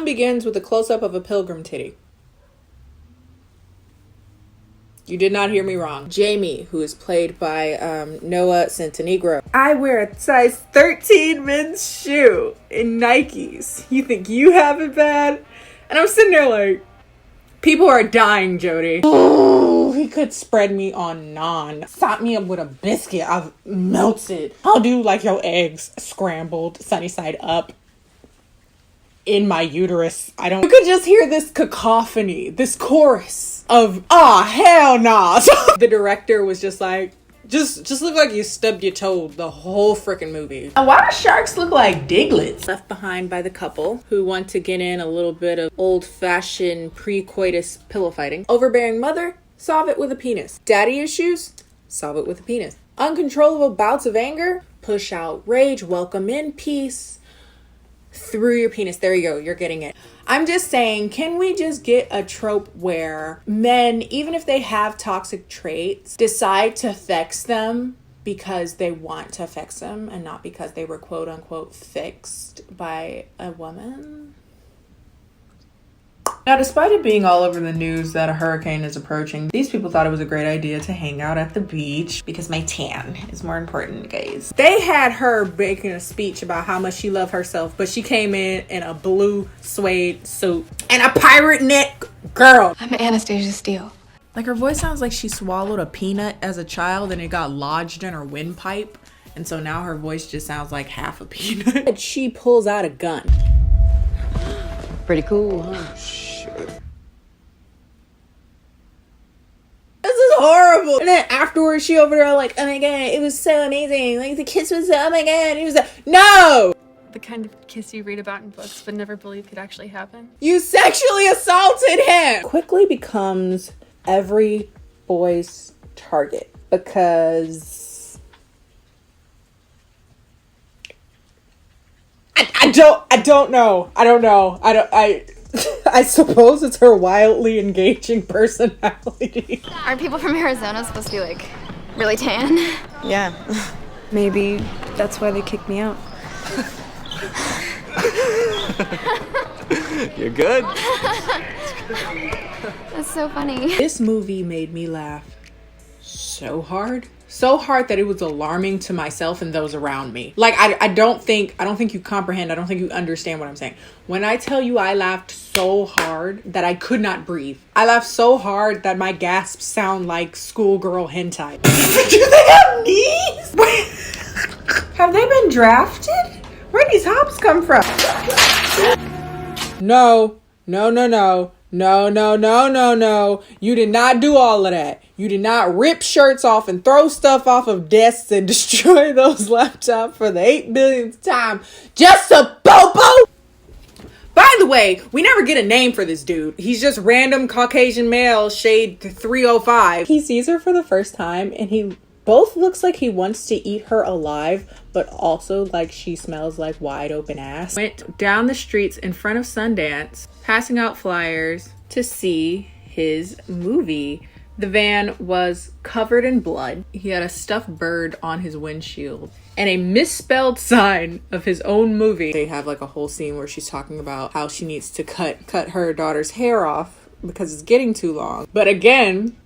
begins with a close-up of a pilgrim titty. You did not hear me wrong. Jamie, who is played by Noah Centinegro. I wear a size 13 men's shoe in Nikes. You think you have it bad? And I'm sitting there like, people are dying, Jody. Oh, he could spread me on naan. Sop me up with a biscuit. I'll melt it. I'll do like your eggs scrambled, sunny side up. In my uterus. You could just hear this cacophony, this chorus of, hell nah. The director was just like, just look like you stubbed your toe the whole freaking movie. And why do sharks look like diglets? Left behind by the couple who want to get in a little bit of old-fashioned pre-coitus pillow fighting. Overbearing mother, solve it with a penis. Daddy issues, solve it with a penis. Uncontrollable bouts of anger, push out rage, welcome in peace. Through your penis. There you go. You're getting it. I'm just saying, can we just get a trope where men, even if they have toxic traits, decide to fix them because they want to fix them and not because they were quote unquote fixed by a woman? Now, despite it being all over the news that a hurricane is approaching, these people thought it was a great idea to hang out at the beach because my tan is more important, guys. They had her making a speech about how much she loved herself, but she came in a blue suede suit and a pirate neck. Girl, I'm Anastasia Steele. Like, her voice sounds like she swallowed a peanut as a child and it got lodged in her windpipe. And so now her voice just sounds like half a peanut. She pulls out a gun. Pretty cool, huh? This is horrible. And then afterwards, she over there like, oh my god, it was so amazing. Like, the kiss was, oh my god, it was no! The kind of kiss you read about in books but never believe could actually happen. You sexually assaulted him! Quickly becomes every boy's target because I don't know. I suppose it's her wildly engaging personality. Aren't people from Arizona supposed to be like really tan? Yeah. Maybe that's why they kicked me out. You're good. That's so funny. This movie made me laugh so hard. So hard that it was alarming to myself and those around me. Like, I don't think you comprehend. I don't think you understand what I'm saying. When I tell you I laughed so hard that I could not breathe. I laughed so hard that my gasps sound like schoolgirl hentai. Do they have knees? Have they been drafted? Where these hops come from? No. You did not do all of that. You did not rip shirts off and throw stuff off of desks and destroy those laptops for the 8 billionth time just to bobo. By the way, we never get a name for this dude. He's just random Caucasian male, shade 305. He sees her for the first time and he both looks like he wants to eat her alive, but also like she smells like wide open ass. Went down the streets in front of Sundance, passing out flyers to see his movie. The van was covered in blood. He had a stuffed bird on his windshield and a misspelled sign of his own movie. They have like a whole scene where she's talking about how she needs to cut her daughter's hair off because it's getting too long. But again,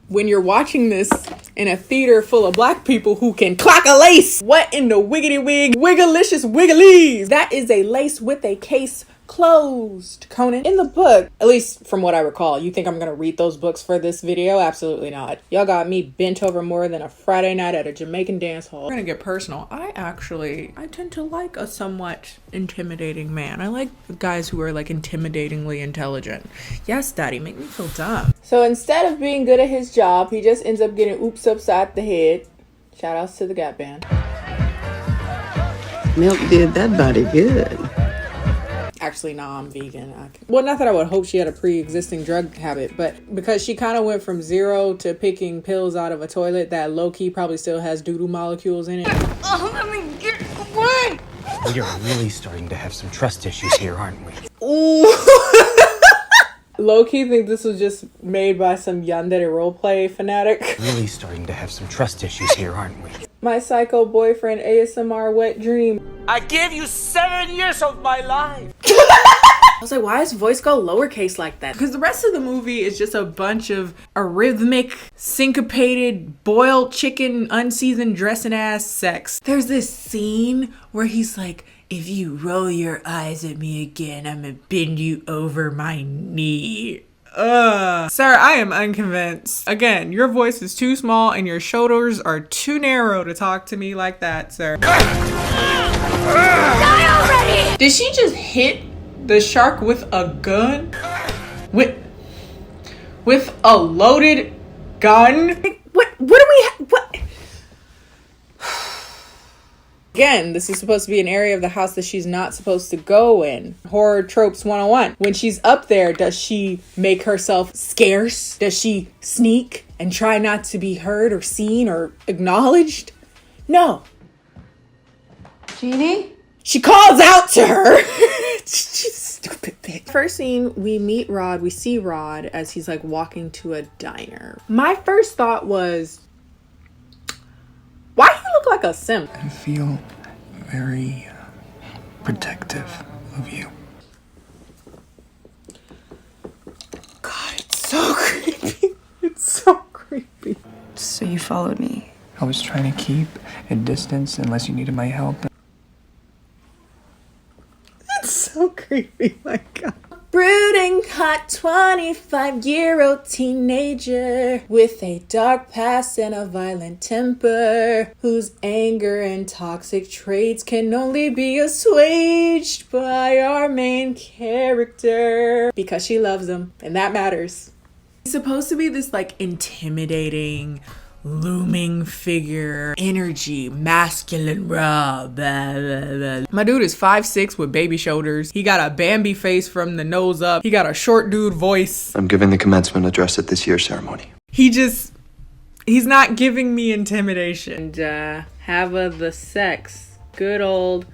when you're watching this in a theater full of black people who can clock a lace, what in the wiggity wig, wiggalicious wigglies? That is a lace with a case closed. Conan, in the book, at least from what I recall, you think I'm gonna read those books for this video? Absolutely not. Y'all got me bent over more than a Friday night at a Jamaican dance hall. We're gonna get personal. I tend to like a somewhat intimidating man. I like guys who are like intimidatingly intelligent. Yes, daddy, make me feel dumb. So instead of being good at his job, he just ends up getting oops upside the head. Shout outs to the Gap Band. Milk did that body good. Actually, no, I'm vegan. Well, not that I would hope she had a pre-existing drug habit, but because she kind of went from zero to picking pills out of a toilet that low-key probably still has doo-doo molecules in it. Oh, let me get away! We are really starting to have some trust issues here, aren't we? Ooh. Low-key think this was just made by some yandere roleplay fanatic. Really starting to have some trust issues here, aren't we? My psycho boyfriend ASMR wet dream. I gave you 7 years of my life. I was like, why does voice go lowercase like that? Because the rest of the movie is just a bunch of arrhythmic, syncopated, boiled chicken, unseasoned dressing ass sex. There's this scene where he's like, if you roll your eyes at me again, I'm gonna bend you over my knee. Sir, I am unconvinced. Again, your voice is too small and your shoulders are too narrow to talk to me like that, sir. Die already! Did she just hit the shark with a gun? With a loaded gun? What do we what? Again, this is supposed to be an area of the house that she's not supposed to go in. Horror tropes 101. When she's up there, does she make herself scarce? Does she sneak and try not to be heard or seen or acknowledged? No. Jeannie? She calls out to her. She's a stupid bitch. First scene, we meet Rod. We see Rod as he's like walking to a diner. My first thought was, why do you look like a simp? I feel very protective of you. God, it's so creepy. It's so creepy. So you followed me. I was trying to keep a distance unless you needed my help. It's so creepy, my God. Brooding hot 25-year-old teenager with a dark past and a violent temper, whose anger and toxic traits can only be assuaged by our main character because she loves him, and that matters. He's supposed to be this like intimidating, looming figure, energy, masculine, raw, blah, blah, blah. My dude is 5'6" with baby shoulders. He got a Bambi face from the nose up. He got a short dude voice. I'm giving the commencement address at this year's ceremony. He's not giving me intimidation. And the sex. Good old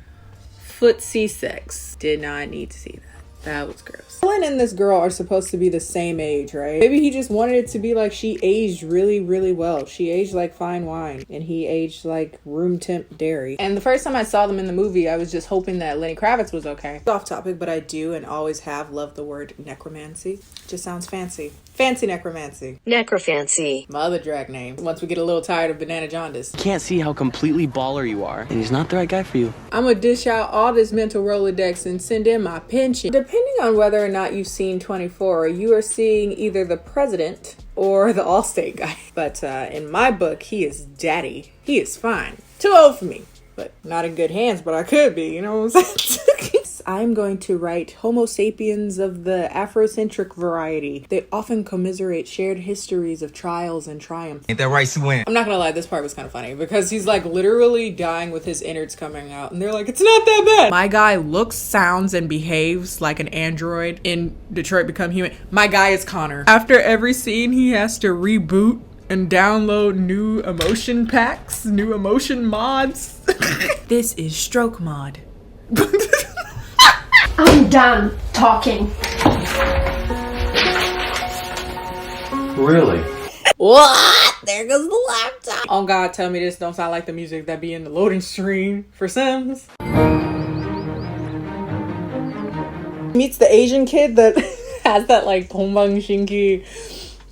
footsie sex. Did not need to see that. That was gross. Ellen and this girl are supposed to be the same age, right? Maybe he just wanted it to be like she aged really, really well. She aged like fine wine and he aged like room temp dairy. And the first time I saw them in the movie, I was just hoping that Lenny Kravitz was okay. Off topic, but I do and always have loved the word necromancy. Just sounds fancy. Fancy necromancy. Necrofancy. My other drag name. Once we get a little tired of Banana Jaundice. Can't see how completely baller you are, and he's not the right guy for you. I'm gonna dish out all this mental Rolodex and send in my pension. Depending on whether or not you've seen 24, you are seeing either the president or the Allstate guy. But in my book, he is daddy. He is fine. Too old for me, but not in good hands, but I could be, you know what I'm saying? I'm going to write Homo sapiens of the Afrocentric variety. They often commiserate shared histories of trials and triumph. Ain't that right, Swin? I'm not gonna lie, this part was kind of funny because he's like literally dying with his innards coming out and they're like, it's not that bad. My guy looks, sounds, and behaves like an android in Detroit Become Human. My guy is Connor. After every scene, he has to reboot and download new emotion packs, new emotion mods. This is stroke mod. I'm done talking. Really? What? There goes the laptop. Oh God, tell me this don't sound like the music that be in the loading screen for Sims. Meets the Asian kid that has that like Pombang Shinki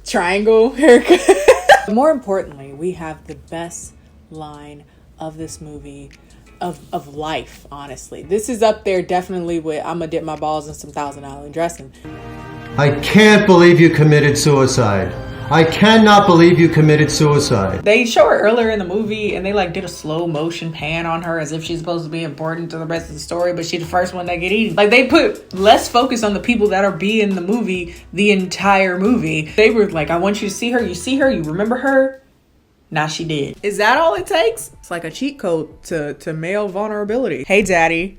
triangle haircut. More importantly, we have the best line of this movie. Of life, honestly. This is up there definitely with I'm gonna dip my balls in some Thousand Island dressing. I can't believe you committed suicide. I cannot believe you committed suicide. They show her earlier in the movie and they like did a slow motion pan on her as if she's supposed to be important to the rest of the story, but she's the first one that get eaten. Like they put less focus on the people that are being in the movie the entire movie. They were like, I want you to see her, you remember her? Nah, she did. Is that all it takes? It's like a cheat code to male vulnerability. Hey, daddy.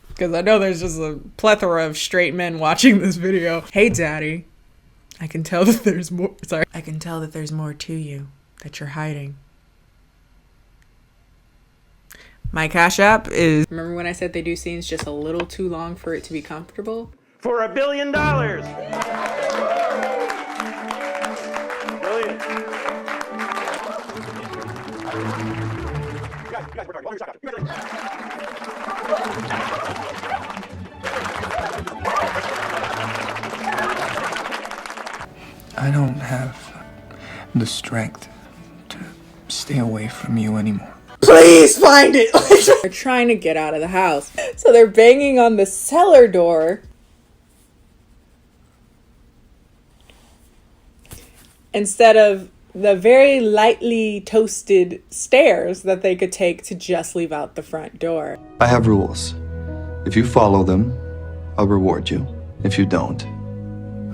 Because I know there's just a plethora of straight men watching this video. Hey, daddy. I can tell that there's more. Sorry. I can tell that there's more to you that you're hiding. My Cash App is... Remember when I said they do scenes just a little too long for it to be comfortable? For $1 billion. Brilliant. I don't have the strength to stay away from you anymore. Please find it. They're trying to get out of the house. So they're banging on the cellar door. Instead of the very lightly toasted stairs that they could take to just leave out the front door. I have rules. If you follow them, I'll reward you. If you don't,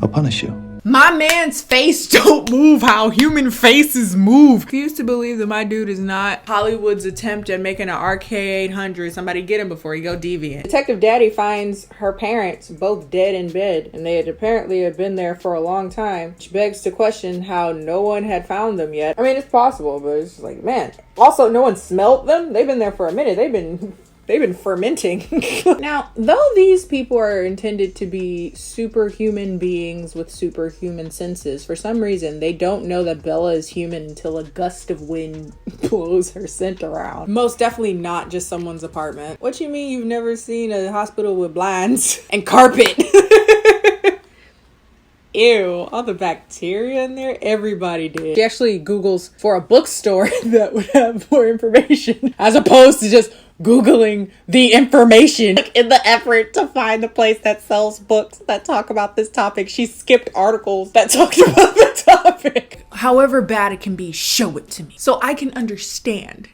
I'll punish you. My man's face don't move how human faces move. I used to believe that my dude is not Hollywood's attempt at making an RK800. Somebody get him before he go deviant. Detective Daddy finds her parents both dead in bed, and they had apparently been there for a long time, which begs to question how no one had found them yet. I mean, it's possible, but it's just like, man. Also, no one smelt them. They've been there for a minute. They've been fermenting. Now, though these people are intended to be superhuman beings with superhuman senses, for some reason, they don't know that Bella is human until a gust of wind blows her scent around. Most definitely not just someone's apartment. What you mean you've never seen a hospital with blinds and carpet? Ew, all the bacteria in there, everybody did. She actually Googles for a bookstore that would have more information, as opposed to just Googling the information. Like, in the effort to find the place that sells books that talk about this topic, she skipped articles that talked about the topic. However bad it can be, show it to me so I can understand.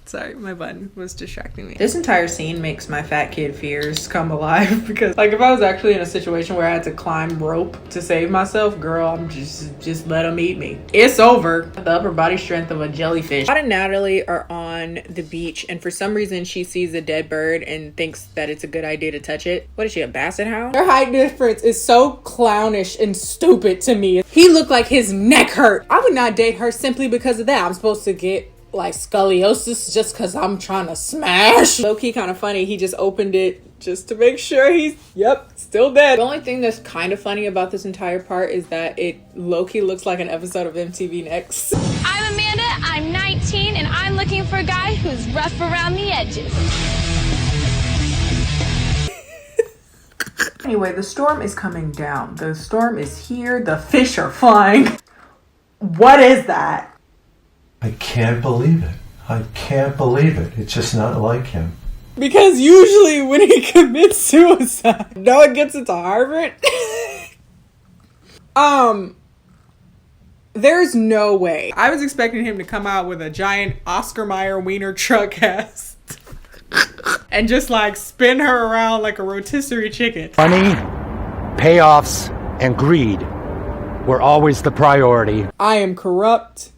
Sorry, my button was distracting me. This entire scene makes my fat kid fears come alive because, like, if I was actually in a situation where I had to climb rope to save myself, girl, I'm just let them eat me. It's over. The upper body strength of a jellyfish. Todd and Natalie are on the beach, and for some reason she sees a dead bird and thinks that it's a good idea to touch it. What is she, a basset hound? Their height difference is so clownish and stupid to me. He looked like his neck hurt. I would not date her simply because of that. I'm supposed to get like scoliosis just because I'm trying to smash. Low-key kind of funny. He just opened it just to make sure he's, yep, still dead. The only thing that's kind of funny about this entire part is that it low-key looks like an episode of MTV Next. I'm Amanda, I'm 19, and I'm looking for a guy who's rough around the edges. Anyway, the storm is coming down. The storm is here. The fish are flying. What is that? I can't believe it. I can't believe it. It's just not like him. Because usually when he commits suicide, no one gets into Harvard. There's no way. I was expecting him to come out with a giant Oscar Mayer wiener truck cast and just like spin her around like a rotisserie chicken. Money, payoffs, and greed were always the priority. I am corrupt.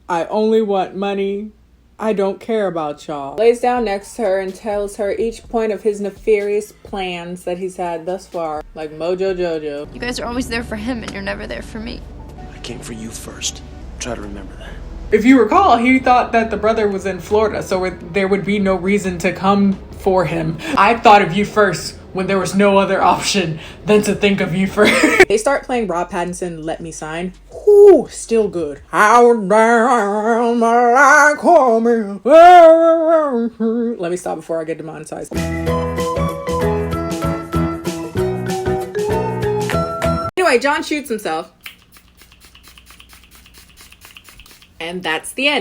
I only want money. I don't care about y'all. Lays down next to her and tells her each point of his nefarious plans that he's had thus far. Like Mojo Jojo. You guys are always there for him and you're never there for me. I came for you first. Try to remember that. If you recall, he thought that the brother was in Florida, so there would be no reason to come for him. I thought of you first when there was no other option than to think of you first. They start playing Rob Pattinson, Let Me Sign. Whoo, still good. How down my life coming. Let me stop before I get demonetized. Anyway, John shoots himself. And that's the end.